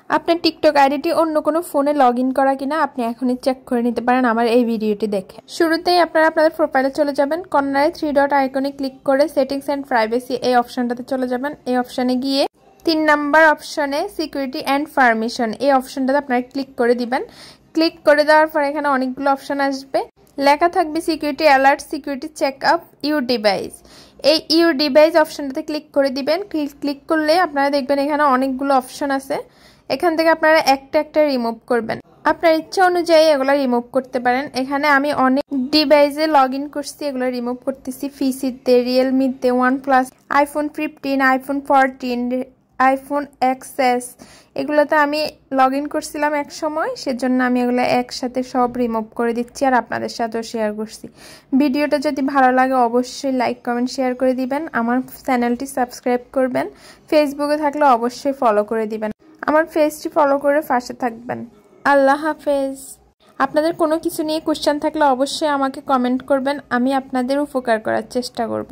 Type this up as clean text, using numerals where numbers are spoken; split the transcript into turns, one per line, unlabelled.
আপনার টিকটক আইডিটি অন্য কোনো ফোনে লগইন করা কিনা আপনি এখনই চেক করে নিতে পারেন আমার এই ভিডিওটি দেখে। শুরুতেই আপনারা আপনাদের প্রোফাইলে চলে যাবেন, কর্নারে 3 ডট আইকনে ক্লিক করে সেটিংস এন্ড প্রাইভেসি এই অপশনটাতে চলে যাবেন। এই অপশনে গিয়ে 3 নাম্বার অপশনে সিকিউরিটি এন্ড পারমিশন এই অপশনটাতে আপনারা ক্লিক করে দিবেন। ক্লিক করে দেওয়ার পর এখানে অনেকগুলো অপশন আসবে, লেখা থাকবে security alert, security checkup, your device. এই ইউর ডিভাইস অপশনটাতে ক্লিক করে দিবেন। ক্লিক করলে আপনারা দেখবেন এখানে অনেকগুলো অপশন আছে, এখান থেকে আপনারা একটা একটা রিমুভ করবেন। আপনার ইচ্ছা অনুযায়ী এগুলো রিমুভ করতে পারেন। এখানে আমি অনেক ডিভাইসে লগ ইন করছি, এগুলো রিমুভ করতেছি। পিসিতে, রিয়েলমিতে, OnePlus, iPhone 15, iPhone 14, iPhone XS এগুলোতে আমি লগ ইন করছিলাম এক সময়, সেজন্য আমি এগুলো একসাথে সব রিমুভ করে দিচ্ছি আর আপনাদের সাথেও শেয়ার করছি। ভিডিওটা যদি ভালো লাগে অবশ্যই লাইক কমেন্ট শেয়ার করে দিবেন, আমার চ্যানেলটি সাবস্ক্রাইব করবেন, ফেসবুকে থাকলে অবশ্যই ফলো করে দিবেন, আমার পেজটি ফলো করে পাশে থাকবেন। আল্লাহ হাফেজ। আপনাদের কোনো কিছু নিয়ে কোশ্চেন থাকলে অবশ্যই আমাকে কমেন্ট করবেন, আমি আপনাদের উপকার করার চেষ্টা করব।